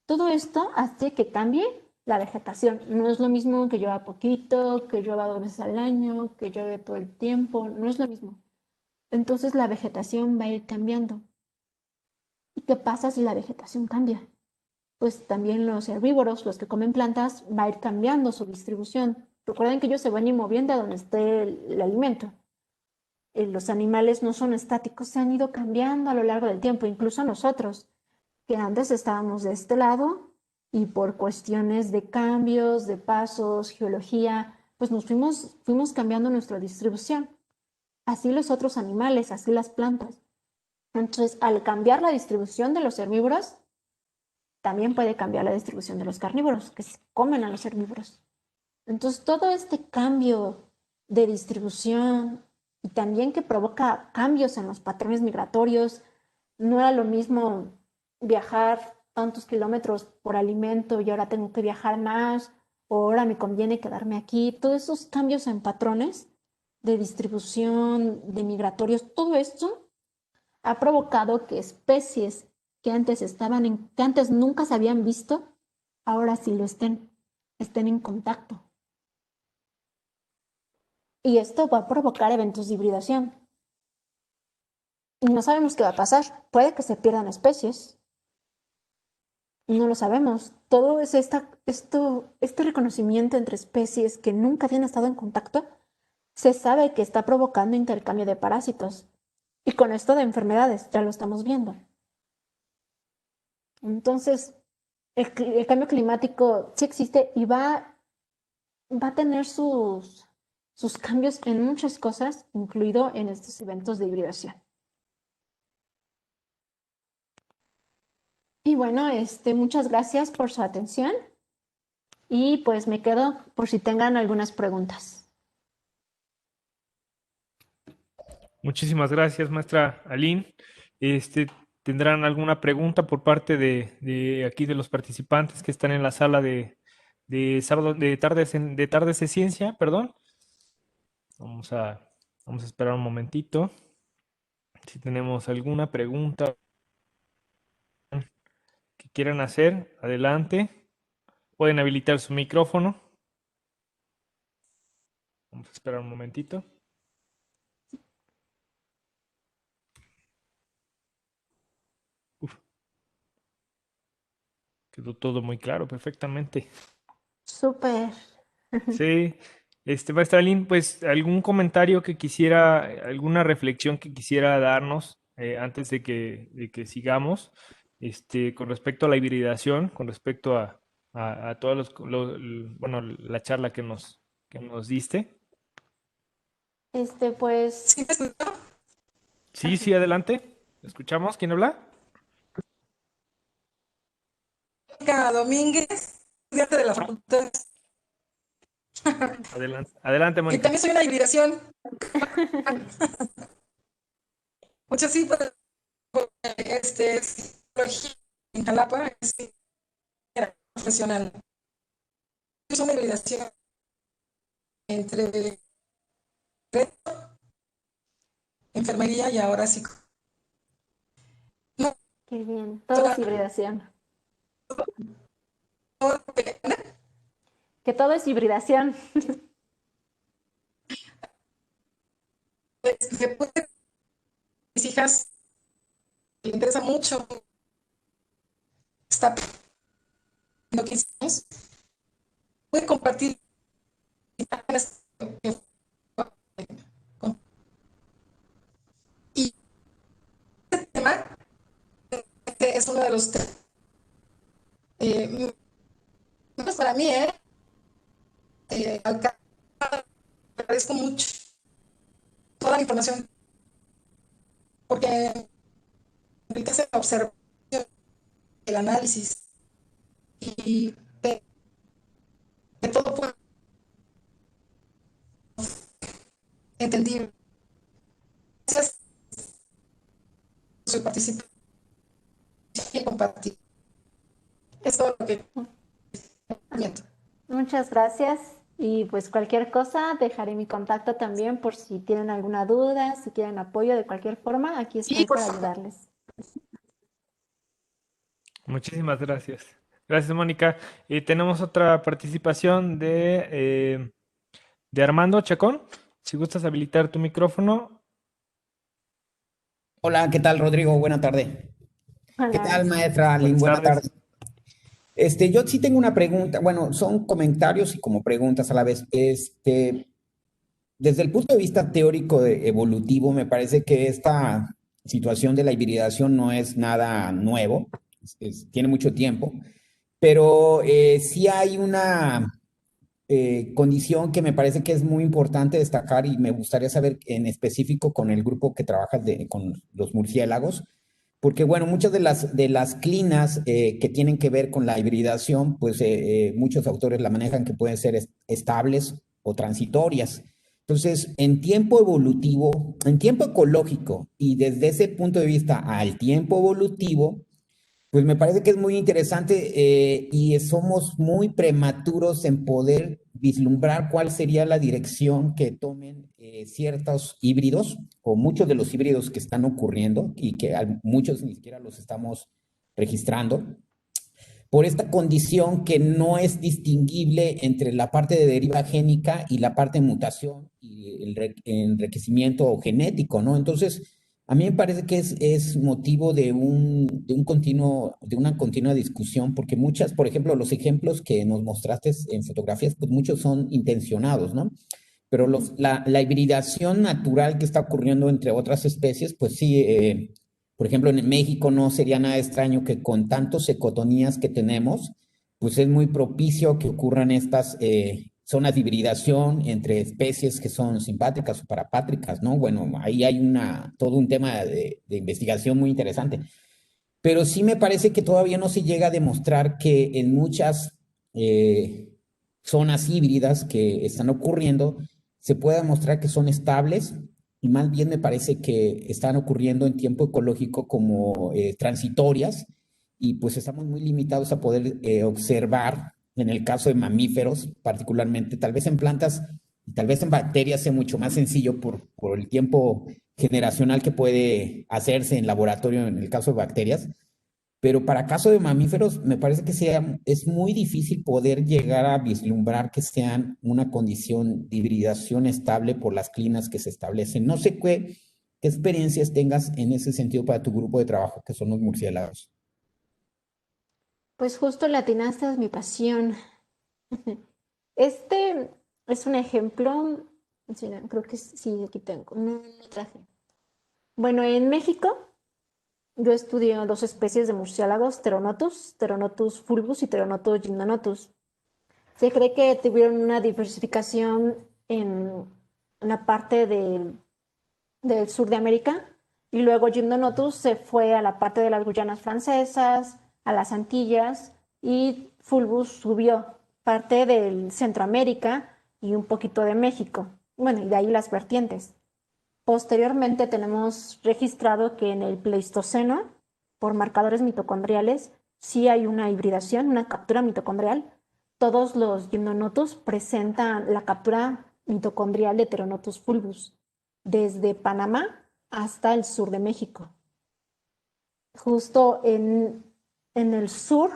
Todo esto hace que cambie la vegetación. No es lo mismo que llueva poquito, que llueva 2 veces al año, que llueve todo el tiempo. No es lo mismo. Entonces la vegetación va a ir cambiando. ¿Y qué pasa si la vegetación cambia? Pues también los herbívoros, los que comen plantas, va a ir cambiando su distribución. Recuerden que ellos se van a ir moviendo a donde esté el alimento. Los animales no son estáticos, se han ido cambiando a lo largo del tiempo, incluso nosotros, que antes estábamos de este lado y por cuestiones de cambios, de pasos, geología, pues nos fuimos cambiando nuestra distribución. Así los otros animales, así las plantas. Entonces, al cambiar la distribución de los herbívoros, también puede cambiar la distribución de los carnívoros, que se comen a los herbívoros. Entonces, todo este cambio de distribución y también que provoca cambios en los patrones migratorios, no era lo mismo viajar tantos kilómetros por alimento y ahora tengo que viajar más, o ahora me conviene quedarme aquí. Todos esos cambios en patrones de distribución, de migratorios, todo esto ha provocado que especies que antes nunca se habían visto, ahora sí lo estén en contacto. Y esto va a provocar eventos de hibridación. Y no sabemos qué va a pasar. Puede que se pierdan especies. No lo sabemos. Todo es este reconocimiento entre especies que nunca habían estado en contacto, se sabe que está provocando intercambio de parásitos. Y con esto de enfermedades, ya lo estamos viendo. Entonces, el cambio climático sí existe y va a tener sus cambios en muchas cosas, incluido en estos eventos de hibridación. Y bueno, muchas gracias por su atención y pues me quedo por si tengan algunas preguntas. Muchísimas gracias, maestra Aline. ¿Tendrán alguna pregunta por parte de aquí de los participantes que están en la sala de sábado, de tardes de ciencia, perdón? Vamos a, vamos a esperar un momentito. Si tenemos alguna pregunta que quieran hacer, adelante. Pueden habilitar su micrófono. Vamos a esperar un momentito. Quedó todo muy claro, perfectamente. Súper. Sí, maestra Lynn, pues algún comentario que quisiera, alguna reflexión que quisiera darnos antes de que sigamos, con respecto a la hibridación, con respecto a todos bueno, la charla que nos diste. Pues, ¿Sí me escuchó? Sí, sí, adelante. ¿Escuchamos? ¿Quién habla? Mónica Domínguez, estudiante de la facultad. Adelante, adelante, Y Mónica. también soy una hibridación. Muchas sí, pero psicología en Jalapa es profesional. Es una hibridación entre enfermería y ahora psicología. No, qué bien. Todo es hibridación. Que todo es hibridación. después de mis hijas, le interesa mucho, está pidiendo 15 años, puede compartir imágenes y este tema es uno de los temas para mí, agradezco mucho toda la información porque enriquece la observación, el análisis y de todo puedo entender. Gracias por su participación y compartir. Es todo lo que miento. Muchas gracias. Y pues cualquier cosa, dejaré mi contacto también por si tienen alguna duda, si quieren apoyo de cualquier forma, aquí Sí, estoy por para favor. ayudarles. Muchísimas gracias. Gracias, Mónica. Tenemos otra participación de Armando Chacón. Si gustas habilitar tu micrófono. Hola, ¿qué tal, Rodrigo? Buena tarde. ¿Qué Hola. tal, maestra Lynn? Buenas Buena tardes. tarde. Yo sí tengo una pregunta, bueno, son comentarios y como preguntas a la vez. Desde el punto de vista teórico evolutivo, me parece que esta situación de la hibridación no es nada nuevo, tiene mucho tiempo, pero sí hay una condición que me parece que es muy importante destacar y me gustaría saber en específico con el grupo que trabaja con los murciélagos, porque bueno, muchas de las clinas que tienen que ver con la hibridación, pues muchos autores la manejan que pueden ser estables o transitorias. Entonces, en tiempo evolutivo, en tiempo ecológico y desde ese punto de vista al tiempo evolutivo, pues me parece que es muy interesante y somos muy prematuros en poder vislumbrar cuál sería la dirección que tomen ciertos híbridos o muchos de los híbridos que están ocurriendo y que muchos ni siquiera los estamos registrando por esta condición que no es distinguible entre la parte de deriva génica y la parte de mutación y el enriquecimiento genético, ¿no? Entonces, a mí me parece que es motivo de una continua discusión, porque muchas, por ejemplo, los ejemplos que nos mostraste en fotografías, pues muchos son intencionados, ¿no? Pero la hibridación natural que está ocurriendo entre otras especies, pues sí, por ejemplo, en México no sería nada extraño que con tantos ecotonías que tenemos, pues es muy propicio que ocurran estas zonas de hibridación entre especies que son simpátricas o parapátricas, ¿no? Bueno, ahí hay todo un tema de investigación muy interesante. Pero sí me parece que todavía no se llega a demostrar que en muchas zonas híbridas que están ocurriendo se pueda demostrar que son estables y más bien me parece que están ocurriendo en tiempo ecológico como transitorias y pues estamos muy limitados a poder observar en el caso de mamíferos, particularmente, tal vez en plantas y tal vez en bacterias sea mucho más sencillo por el tiempo generacional que puede hacerse en laboratorio en el caso de bacterias, pero para caso de mamíferos me parece que es muy difícil poder llegar a vislumbrar que sean una condición de hibridación estable por las clinas que se establecen. No sé qué experiencias tengas en ese sentido para tu grupo de trabajo, que son los murciélagos. Pues justo le atinaste a mi pasión. Este es un ejemplo, sí, no, creo que sí, aquí tengo, no traje. Bueno, en México yo estudié dos especies de murciélagos, Pteronotus fulvus y Pteronotus gymnonotus. Se cree que tuvieron una diversificación en una parte del sur de América y luego Gymnonotus se fue a la parte de las Guyanas francesas, a las Antillas y Fulvus subió parte del Centroamérica y un poquito de México. Bueno, y de ahí las vertientes. Posteriormente tenemos registrado que en el Pleistoceno, por marcadores mitocondriales, sí hay una hibridación, una captura mitocondrial. Todos los Gymnonotus presentan la captura mitocondrial de Pteronotus fulvus, desde Panamá hasta el sur de México. Justo en el sur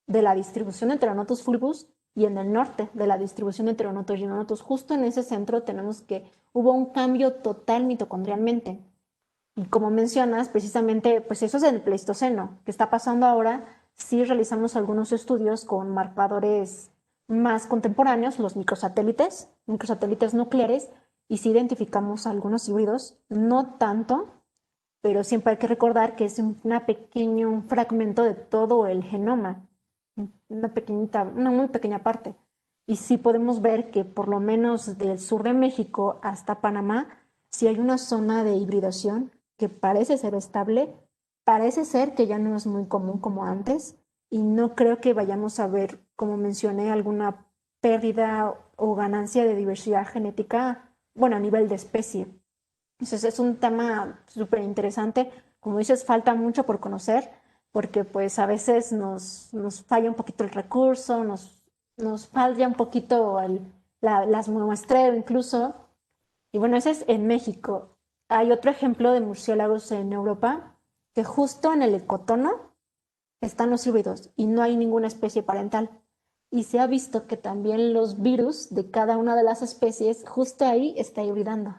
de la distribución de Pteronotus fulvus y en el norte de la distribución de Pteronotus gymnonotus, justo en ese centro tenemos que hubo un cambio total mitocondrialmente. Y como mencionas, precisamente, pues eso es el Pleistoceno. ¿Qué está pasando ahora? Sí realizamos algunos estudios con marcadores más contemporáneos, los microsatélites nucleares, y sí identificamos algunos híbridos, no tanto, pero siempre hay que recordar que es un pequeño fragmento de todo el genoma, una muy pequeña parte. Y sí podemos ver que por lo menos del sur de México hasta Panamá, sí hay una zona de hibridación que parece ser estable, parece ser que ya no es muy común como antes, y no creo que vayamos a ver, como mencioné, alguna pérdida o ganancia de diversidad genética, bueno, a nivel de especie. Entonces es un tema súper interesante. Como dices, falta mucho por conocer, porque pues a veces nos falla un poquito el recurso, nos falla un poquito las muestreo incluso. Y bueno, ese es en México. Hay otro ejemplo de murciélagos en Europa, que justo en el ecotono están los híbridos y no hay ninguna especie parental. Y se ha visto que también los virus de cada una de las especies justo ahí está hibridando.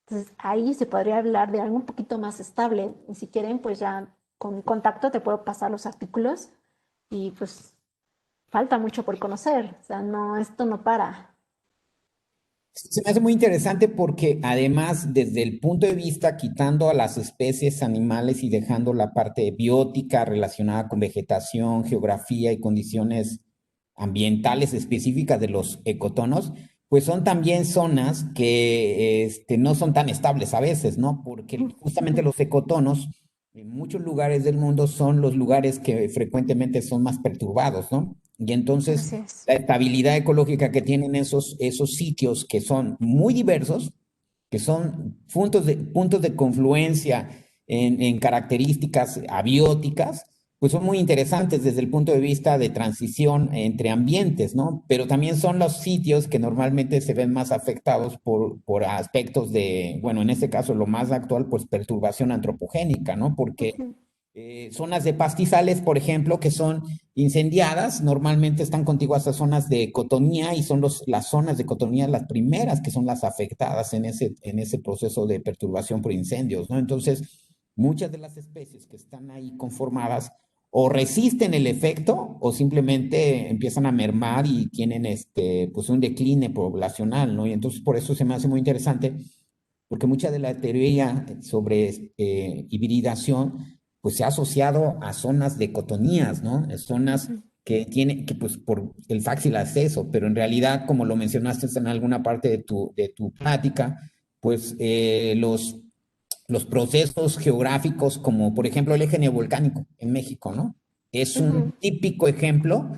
Entonces ahí se podría hablar de algo un poquito más estable. Y si quieren, pues ya con contacto te puedo pasar los artículos y pues falta mucho por conocer. O sea, no, esto no para. Se me hace muy interesante porque además, desde el punto de vista, quitando a las especies animales y dejando la parte biótica relacionada con vegetación, geografía y condiciones ambientales específicas de los ecotonos, pues son también zonas que no son tan estables a veces, ¿no? Porque justamente los ecotonos en muchos lugares del mundo son los lugares que frecuentemente son más perturbados, ¿no? Y entonces Así es. la estabilidad ecológica que tienen esos sitios que son muy diversos, que son puntos de confluencia en características abióticas, pues son muy interesantes desde el punto de vista de transición entre ambientes, ¿no? Pero también son los sitios que normalmente se ven más afectados por aspectos de, bueno, en este caso lo más actual, pues perturbación antropogénica, ¿no? Porque zonas de pastizales, por ejemplo, que son incendiadas, normalmente están contiguas a zonas de cotonía y son las zonas de cotonía las primeras que son las afectadas en ese proceso de perturbación por incendios, ¿no? Entonces, muchas de las especies que están ahí conformadas o resisten el efecto o simplemente empiezan a mermar y tienen pues un decline poblacional, ¿no? Y entonces por eso se me hace muy interesante, porque mucha de la teoría sobre hibridación pues se ha asociado a zonas de cotonías, ¿no? Zonas que tienen, que pues por el fácil acceso, pero en realidad, como lo mencionaste en alguna parte de tu plática, pues los procesos geográficos, como por ejemplo el eje neovolcánico en México, ¿no? Es un típico ejemplo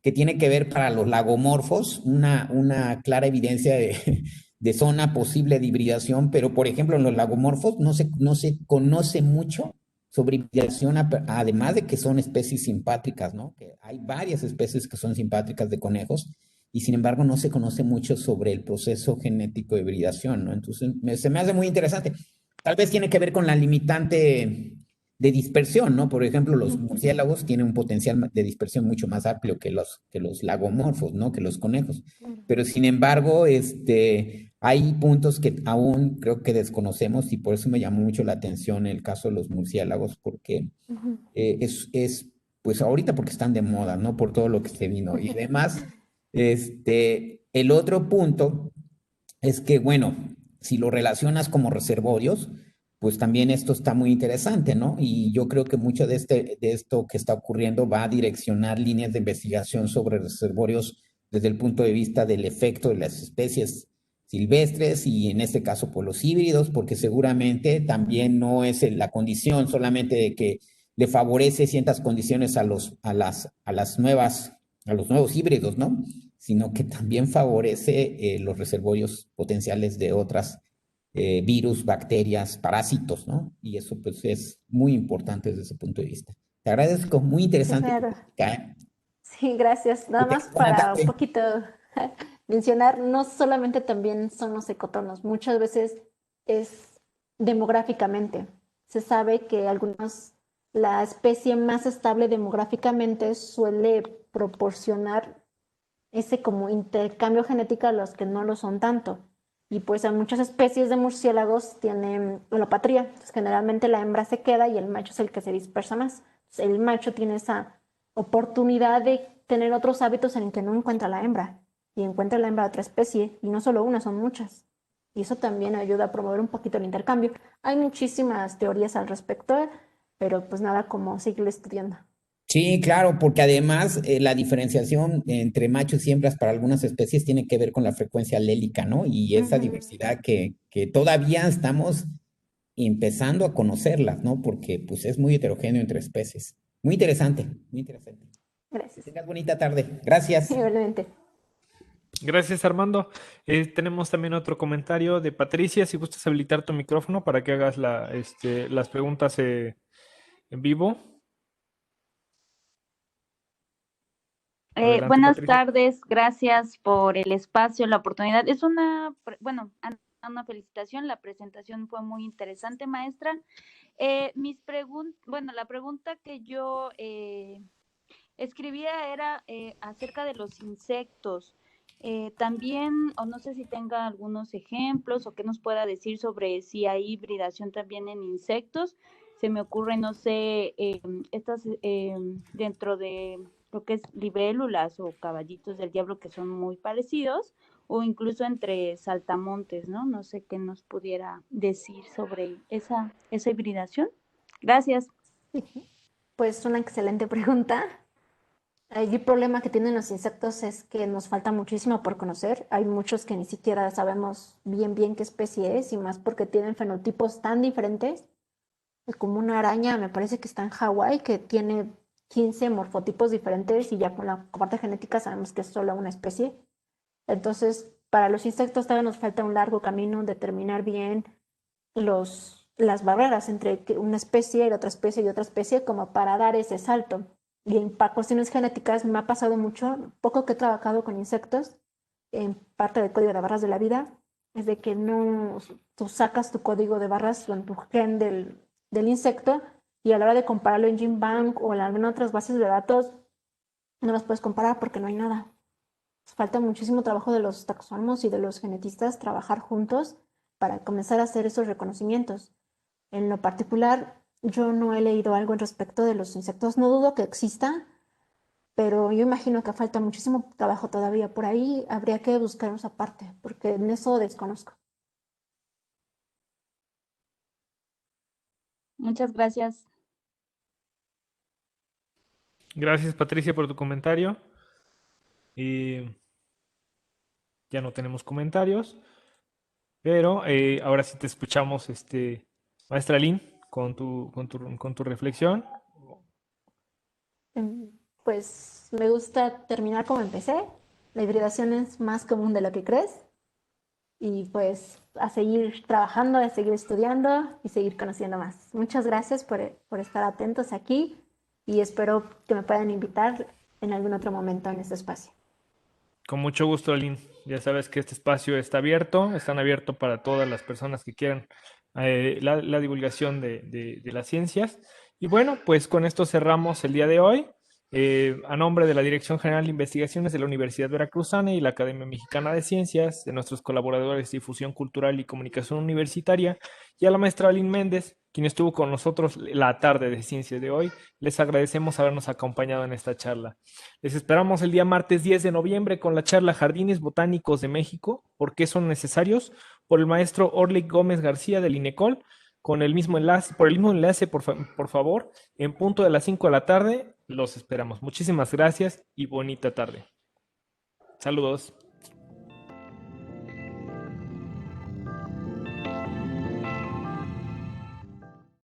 que tiene que ver para los lagomorfos, una clara evidencia de zona posible de hibridación, pero por ejemplo en los lagomorfos no se conoce mucho sobre hibridación, además de que son especies simpátricas, ¿no? Que hay varias especies que son simpátricas de conejos, y sin embargo no se conoce mucho sobre el proceso genético de hibridación, ¿no? Entonces se me hace muy interesante. Tal vez tiene que ver con la limitante de dispersión, ¿no? Por ejemplo, los murciélagos tienen un potencial de dispersión mucho más amplio que los lagomorfos, ¿no? Que los conejos. Pero sin embargo, hay puntos que aún creo que desconocemos y por eso me llamó mucho la atención el caso de los murciélagos, porque es pues ahorita porque están de moda, ¿no? Por todo lo que se vino. Y además, el otro punto es que, bueno, si lo relacionas como reservorios, pues también esto está muy interesante, ¿no? Y yo creo que mucho de esto que está ocurriendo va a direccionar líneas de investigación sobre reservorios desde el punto de vista del efecto de las especies silvestres y en este caso por los híbridos, porque seguramente también no es la condición solamente de que le favorece ciertas condiciones a los nuevos híbridos, ¿no? Sino que también favorece los reservorios potenciales de otras virus, bacterias, parásitos, ¿no? Y eso pues es muy importante desde ese punto de vista. Te agradezco, muy Sí, interesante. claro. ¿Eh? Sí, gracias. Nada Que más tengas buena para un tarde. poquito mencionar, no solamente también son los ecotonos, muchas veces es demográficamente. Se sabe que la especie más estable demográficamente suele proporcionar ese como intercambio genético a los que no lo son tanto. Y pues a muchas especies de murciélagos tienen holopatría. Entonces, generalmente la hembra se queda y el macho es el que se dispersa más. Entonces, el macho tiene esa oportunidad de tener otros hábitos en el que no encuentra la hembra y encuentra la hembra de otra especie y no solo una, son muchas. Y eso también ayuda a promover un poquito el intercambio. Hay muchísimas teorías al respecto, pero pues nada como seguir estudiando. Sí, claro, porque además la diferenciación entre machos y hembras para algunas especies tiene que ver con la frecuencia alélica, ¿no? Y esa Ujú. diversidad que todavía estamos empezando a conocerlas, ¿no? Porque pues es muy heterogéneo entre especies. Muy interesante, muy interesante. Que Gracias. tengas bonita tarde. Gracias. Igualmente. Gracias, Armando. Tenemos también otro comentario de Patricia. Si gustas habilitar tu micrófono para que hagas las preguntas en vivo. Adelante, Buenas Patricia. tardes, gracias por el espacio, la oportunidad. Es una felicitación, la presentación fue muy interesante, maestra. La pregunta que yo escribía era acerca de los insectos. También, o no sé si tenga algunos ejemplos o qué nos pueda decir sobre si hay hibridación también en insectos. Se me ocurre, no sé, estas dentro de lo que es libélulas o caballitos del diablo que son muy parecidos, o incluso entre saltamontes, ¿no? No sé qué nos pudiera decir sobre esa hibridación. Gracias. Pues una excelente pregunta. El problema que tienen los insectos es que nos falta muchísimo por conocer. Hay muchos que ni siquiera sabemos bien qué especie es y más porque tienen fenotipos tan diferentes. Como una araña, me parece que está en Hawái, que tiene 15 morfotipos diferentes y ya con la parte genética sabemos que es solo una especie. Entonces, para los insectos todavía nos falta un largo camino determinar bien las barreras entre una especie y otra especie y otra especie como para dar ese salto. Y para cuestiones genéticas me ha pasado mucho, poco que he trabajado con insectos, en parte del código de barras de la vida, es de que no, tú sacas tu código de barras con tu gen del insecto y a la hora de compararlo en GenBank o en alguna otras bases de datos, no las puedes comparar porque no hay nada. Falta muchísimo trabajo de los taxónomos y de los genetistas trabajar juntos para comenzar a hacer esos reconocimientos. En lo particular, yo no he leído algo en respecto de los insectos. No dudo que exista, pero yo imagino que falta muchísimo trabajo todavía. Por ahí habría que buscar esa parte, porque en eso desconozco. Muchas gracias. Gracias, Patricia, por tu comentario. Ya no tenemos comentarios, pero ahora sí te escuchamos, maestra Lynn, con tu reflexión. Pues me gusta terminar como empecé. La hibridación es más común de lo que crees. Y pues a seguir trabajando, a seguir estudiando y seguir conociendo más. Muchas gracias por estar atentos aquí y espero que me puedan invitar en algún otro momento en este espacio. Con mucho gusto, Lynn. Ya sabes que este espacio está abierto, están abierto para todas las personas que quieran la divulgación de las ciencias. Y bueno, pues con esto cerramos el día de hoy. A nombre de la Dirección General de Investigaciones de la Universidad Veracruzana y la Academia Mexicana de Ciencias, de nuestros colaboradores de Difusión Cultural y Comunicación Universitaria, y a la maestra Lynn Méndez, quien estuvo con nosotros la tarde de ciencia de hoy. Les agradecemos habernos acompañado en esta charla. Les esperamos el día martes 10 de noviembre con la charla Jardines Botánicos de México, ¿por qué son necesarios? Por el maestro Orlik Gómez García del INECOL, con el mismo enlace, por el mismo enlace, por favor, en punto de las 5 de la tarde, los esperamos. Muchísimas gracias y bonita tarde. Saludos.